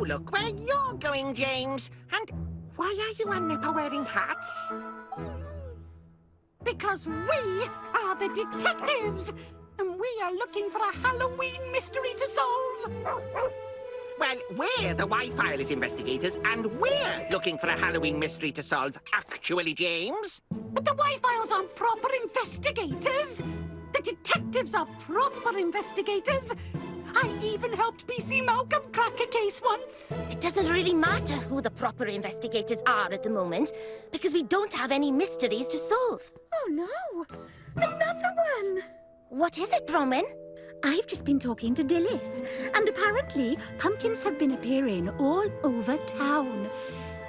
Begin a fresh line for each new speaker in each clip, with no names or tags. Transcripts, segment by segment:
look where you're going, James. And why are you and Nipper wearing hats?
Because we are the detectives, and we are looking for a Halloween mystery to solve.
Well, we're the Y-Files investigators, and we're looking for a Halloween mystery to solve, actually, James.
But the Y-Files aren't proper investigators. The detectives are proper investigators. I even helped PC Malcolm crack a case once.
It doesn't really matter who the proper investigators are at the moment, because we don't have any mysteries to solve.
Oh, no. Another one.
What is it, Bronwyn?
I've just been talking to Dillis, and apparently pumpkins have been appearing all over town.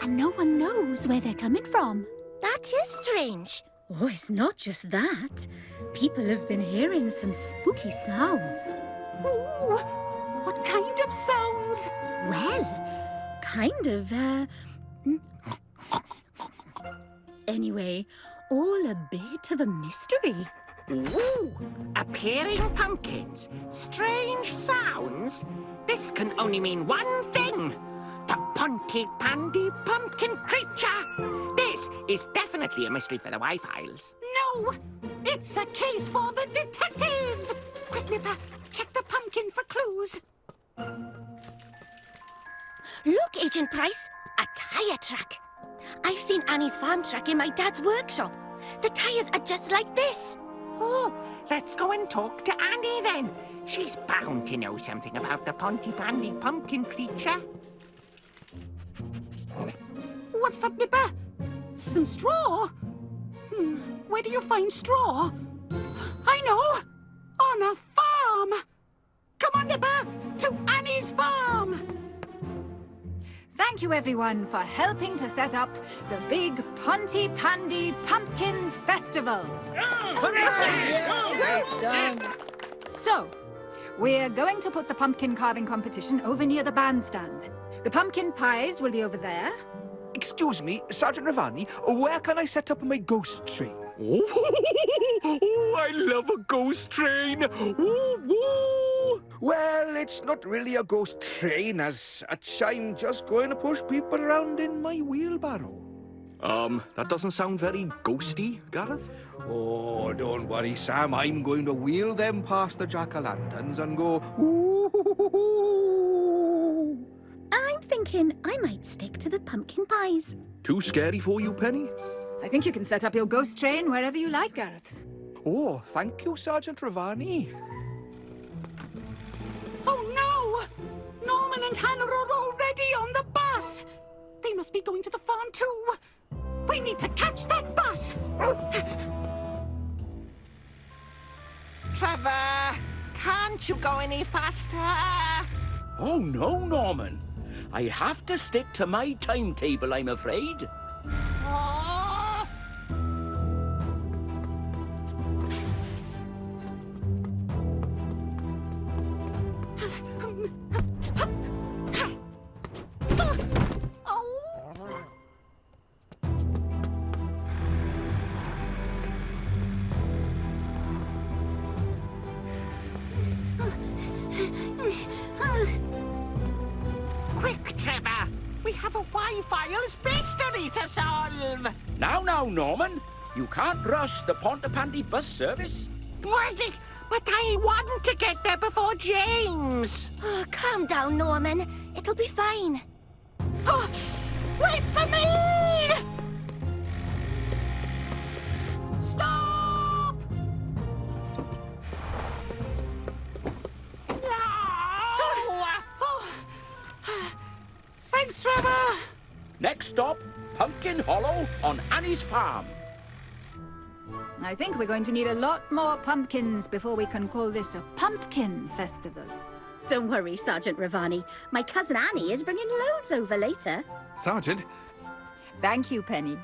And no one knows where they're coming from.
That is strange.
Oh, it's not just that. People have been hearing some spooky sounds.
Ooh, what kind of sounds?
Well, kind of, Anyway, all a bit of a mystery.
Ooh, appearing pumpkins. Strange sounds. This can only mean one thing. The Pontypandy pumpkin creature. This is definitely a mystery for the Y-Files.
No, it's a case for the detectives. Quick, Nipper, check the pumpkin for clues.
Look, Agent Price, a tyre track. I've seen Annie's farm truck in my dad's workshop. The tyres are just like this.
Oh, let's go and talk to Annie then. She's bound to know something about the Pontypandy pumpkin creature.
What's that, Nipper? Some straw? Where do you find straw? I know! On a farm! Come on, Nipper, to Annie's farm!
Thank you, everyone, for helping to set up the big Pontypandy Pumpkin Festival. So, we're going to put the pumpkin carving competition over near the bandstand. The pumpkin pies will be over there.
Excuse me, Sergeant Ravani, where can I set up my ghost train?
Oh, I love a ghost train. Woo, woo.
Well, it's not really a ghost train as such. I'm just going to push people around in my wheelbarrow.
That doesn't sound very ghosty, Gareth.
Oh, don't worry, Sam. I'm going to wheel them past the jack-o'-lanterns and go, ooh.
I'm thinking I might stick to the pumpkin pies.
Too scary for you, Penny?
I think you can set up your ghost train wherever you like, Gareth.
Oh, thank you, Sergeant Ravani.
Oh, no! Norman and Hannah are already on the bus! They must be going to the farm, too. We need to catch that bus!
Trevor, can't you go any faster?
Oh, no, Norman. I have to stick to my timetable, I'm afraid.
Oh. Quick, Trevor! We have a Y-Files mystery to solve!
Now, Norman. You can't rush the Pontypandy bus service.
But I want to get there before James!
Oh, calm down, Norman. It'll be fine.
Oh, wait for me! Stop!
No!
Oh. Thanks, Trevor!
Next stop, Pumpkin Hollow on Annie's farm.
I think we're going to need a lot more pumpkins before we can call this a pumpkin festival.
Don't worry, Sergeant Ravani. My cousin Annie is bringing loads over later.
Sergeant?
Thank you, Penny.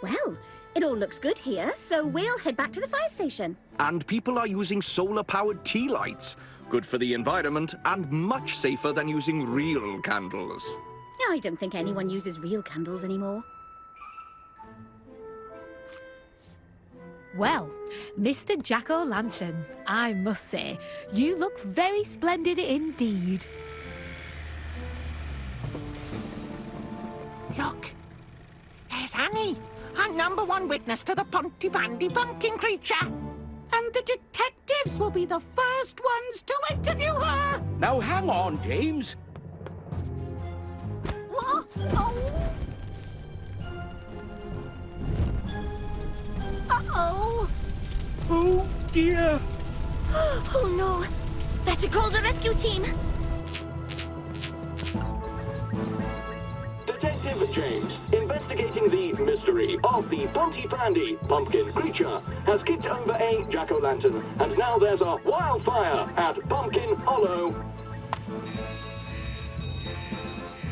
Well, it all looks good here, so we'll head back to the fire station.
And people are using solar-powered tea lights. Good for the environment and much safer than using real candles.
I don't think anyone uses real candles anymore.
Well, Mr. Jack-o'-lantern, I must say, you look very splendid indeed.
Look, there's Annie, our #1 witness to the Pontypandy pumpkin creature.
And the detectives will be the first ones to interview her.
Now hang on, James.
Whoa, oh. Uh-oh.
Oh, dear.
Oh no! Better call the rescue team!
Detective James, investigating the mystery of the Pontypandy pumpkin creature, has kicked over a jack-o'-lantern, and now there's a wildfire at Pumpkin Hollow.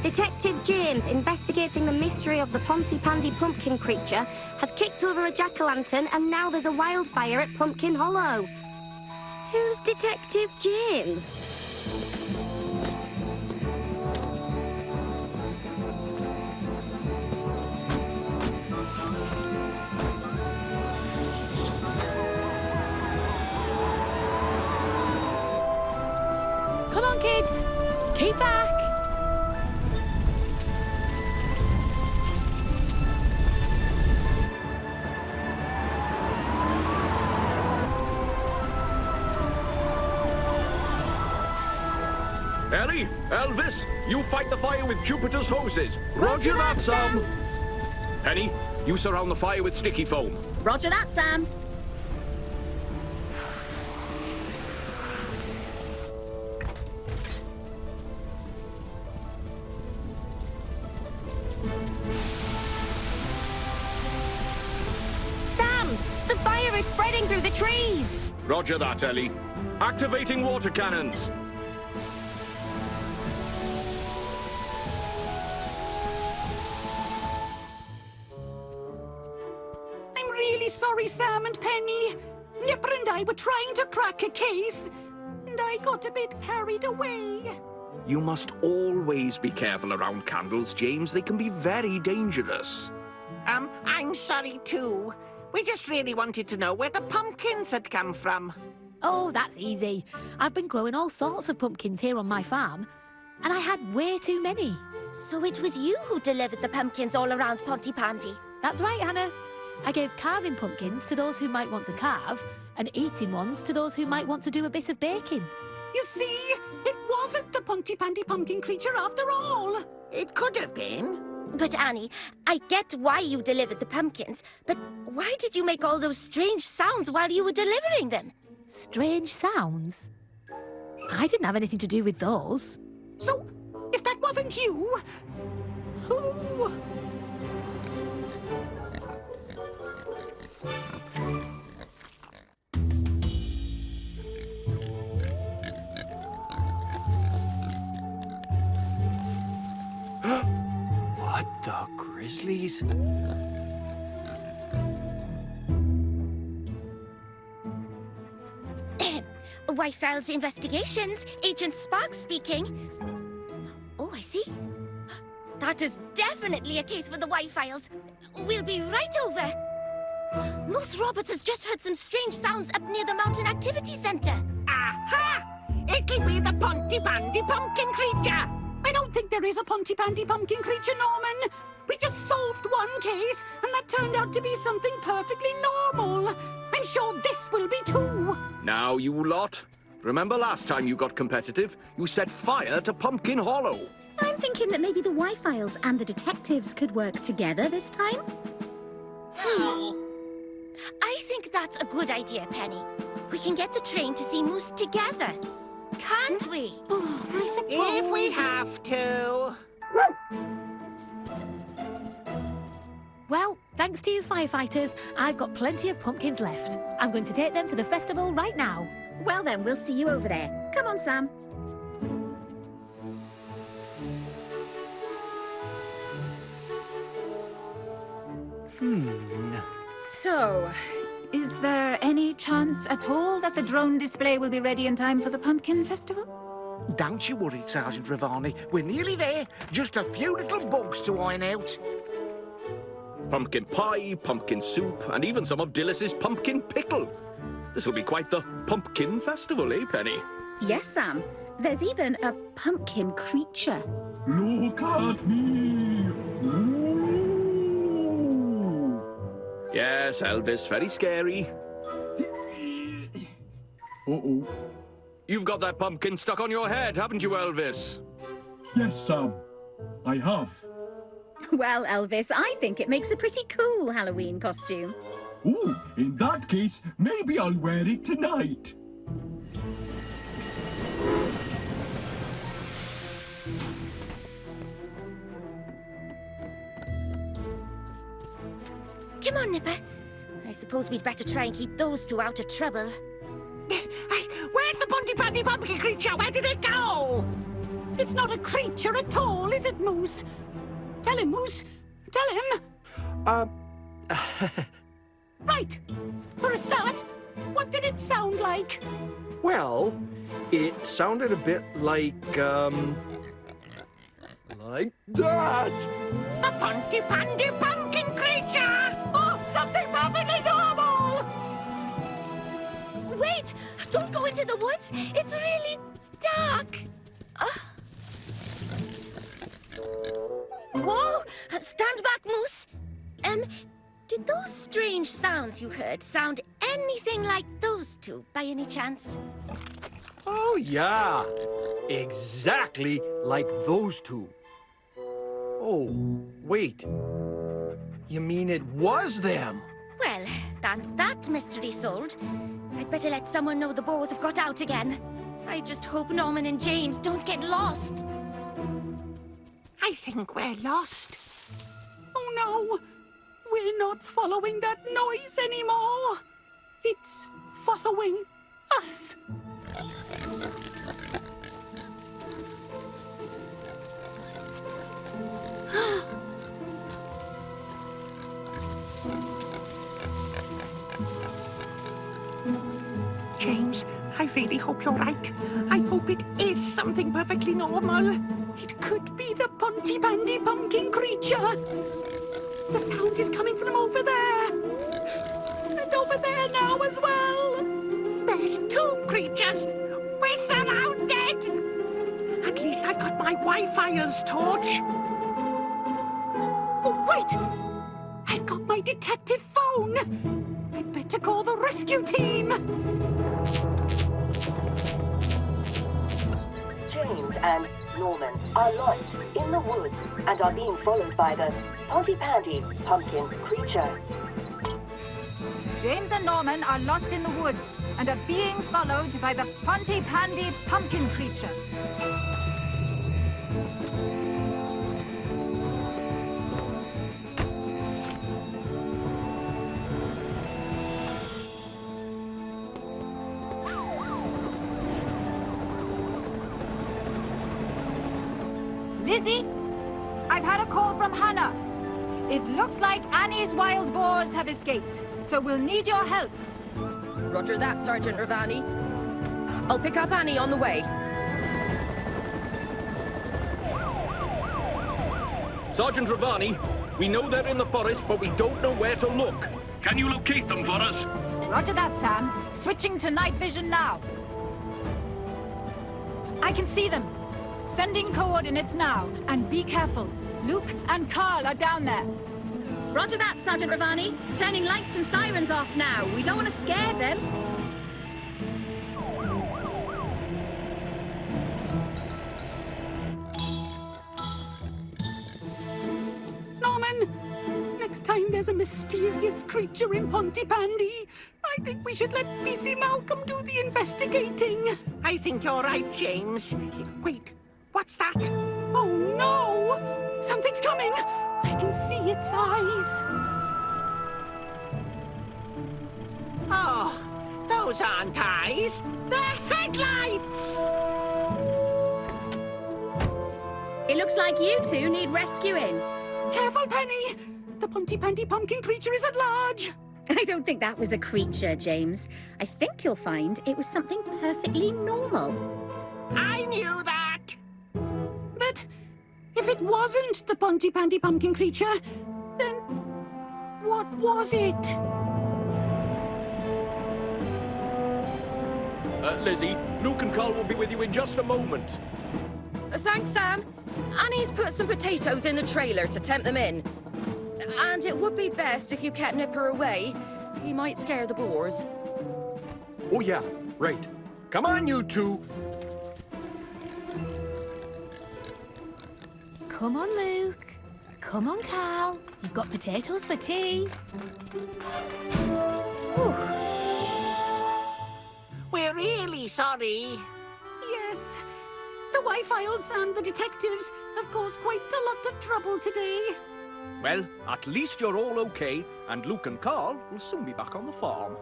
Detective James, investigating the mystery of the Pontypandy pumpkin creature, has kicked over a jack-o'-lantern, and now there's a wildfire at Pumpkin Hollow. Who's Detective James?
Come on, kids! Keep back!
Ellie, Elvis, you fight the fire with Jupiter's hoses.
Roger that, Sam.
Penny, you surround the fire with sticky foam.
Roger that, Sam. Sam, the fire is spreading through the trees.
Roger that, Ellie. Activating water cannons.
I'm really sorry, Sam and Penny. Nipper and I were trying to crack a case, and I got a bit carried away.
You must always be careful around candles, James. They can be very dangerous.
I'm sorry too. We just really wanted to know where the pumpkins had come from.
Oh, that's easy. I've been growing all sorts of pumpkins here on my farm, and I had way too many.
So it was you who delivered the pumpkins all around Pontypandy?
That's right, Hannah. I gave carving pumpkins to those who might want to carve, and eating ones to those who might want to do a bit of baking.
You see, it wasn't the Pontypandy pumpkin creature after all.
It could have been.
But Annie, I get why you delivered the pumpkins, but why did you make all those strange sounds while you were delivering them?
Strange sounds? I didn't have anything to do with those.
So, if that wasn't you, who?
What the grizzlies?
Whitefiles Investigations, Agent Sparks speaking. Oh, I see. That is definitely a case for the Whitefiles. We'll be right over. Moose Roberts has just heard some strange sounds up near the Mountain Activity Center.
Aha! It'll be the Pontypandy pumpkin creature.
I don't think there is a Pontypandy pumpkin creature, Norman. We just solved one case, and that turned out to be something perfectly normal. I'm sure this will be too.
Now, you lot. Remember last time you got competitive? You set fire to Pumpkin Hollow.
I'm thinking that maybe the Y-Files and the detectives could work together this time.
I think that's a good idea, Penny. We can get the train to see Moose together. Can't we?
I suppose.
If we have to.
Well, thanks to you firefighters, I've got plenty of pumpkins left. I'm going to take them to the festival right now.
Well then, we'll see you over there. Come on, Sam.
So, is there any chance at all that the drone display will be ready in time for the Pumpkin Festival?
Don't you worry, Sergeant Ravani. We're nearly there. Just a few little bugs to iron out.
Pumpkin pie, pumpkin soup, and even some of Dillis's pumpkin pickle. This'll be quite the pumpkin festival, eh, Penny?
Yes, Sam. There's even a pumpkin creature.
Look at me! Ooh.
Yes, Elvis, very scary.
Uh-oh.
You've got that pumpkin stuck on your head, haven't you, Elvis?
Yes, Sam. I have.
Well, Elvis, I think it makes a pretty cool Halloween costume.
Ooh, in that case, maybe I'll wear it tonight.
Come on, Nipper. I suppose we'd better try and keep those two out of trouble.
Where's the Ponty Pandy Pumpkin creature? Where did it go?
It's not a creature at all, is it, Moose? Tell him, Moose. Tell him. Right. For a start, what did it sound like?
Well, it sounded a bit like that.
The Ponty Pandy Pumpkin creature!
Oh, something perfectly normal!
Wait! Don't go into the woods! It's really dark! Whoa! Stand back, Moose! Did those strange sounds you heard sound anything like those two, by any chance?
Oh, yeah. Exactly like those two. Oh, wait. You mean it was them?
Well, that's that mystery solved. I'd better let someone know the boars have got out again. I just hope Norman and James don't get lost.
I think we're lost.
Oh, no. We're not following that noise anymore. It's following us.
James, I really hope you're right. I hope it is something perfectly normal.
It could be the Ponty Pandy Pumpkin creature. The sound is coming from over there. And over there now as well.
There's two creatures. We're surrounded. At least I've got my Wi-Fi's torch.
Oh, wait. I've got my detective phone. I'd better call the rescue team.
James and Norman are lost in the woods and are being followed by the Ponty Pandy Pumpkin creature.
James and Norman are lost in the woods and are being followed by the Ponty Pandy Pumpkin creature. Lizzie, I've had a call from Hannah. It looks like Annie's wild boars have escaped, so we'll need your help.
Roger that, Sergeant Ravani. I'll pick up Annie on the way.
Sergeant Ravani, we know they're in the forest, but we don't know where to look.
Can you locate them for us?
Roger that, Sam. Switching to night vision now. I can see them. Sending coordinates now. And be careful. Luke and Carl are down there.
Roger that, Sergeant Ravani. Turning lights and sirens off now. We don't want to scare them.
Norman, next time there's a mysterious creature in Ponty Pandy, I think we should let PC Malcolm do the investigating.
I think you're right, James. Wait, what's that?
Oh, no! Something's coming! I can see its eyes.
Oh, those aren't eyes. They're headlights!
It looks like you two need rescuing.
Careful, Penny! The Ponty Pandy Pumpkin creature is at large.
I don't think that was a creature, James. I think you'll find it was something perfectly normal.
I knew that!
But if it wasn't the Ponty Pandy Pumpkin creature, then what was it?
Lizzie, Luke and Carl will be with you in just a moment.
Thanks, Sam. Annie's put some potatoes in the trailer to tempt them in. And it would be best if you kept Nipper away. He might scare the boars.
Oh, yeah, right. Come on, you two.
Come on, Luke. Come on, Carl. You've got potatoes for tea. Whew.
We're really sorry.
Yes. The Wi-Files and the detectives have caused quite a lot of trouble today.
Well, at least you're all okay, and Luke and Carl will soon be back on the farm.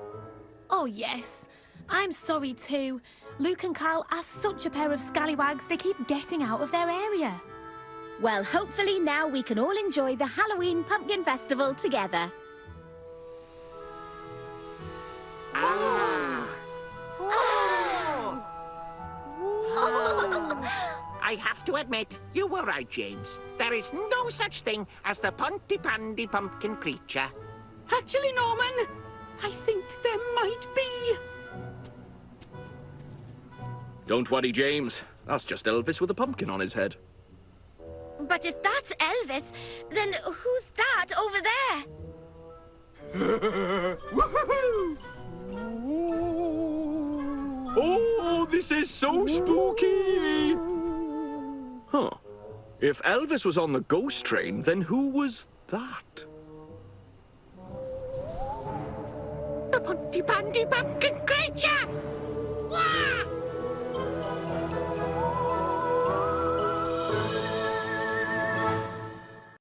Oh, yes. I'm sorry too. Luke and Carl are such a pair of scallywags, they keep getting out of their area.
Well, hopefully now we can all enjoy the Halloween Pumpkin Festival together.
I have to admit, you were right, James. There is no such thing as the Pontypandy pumpkin creature.
Actually, Norman, I think there might be.
Don't worry, James. That's just Elvis with a pumpkin on his head.
But if that's Elvis, then who's that over there?
Oh, this is so spooky! Huh. If Elvis was on the ghost train, then who was that?
The Pontypandy pumpkin creature! Wah!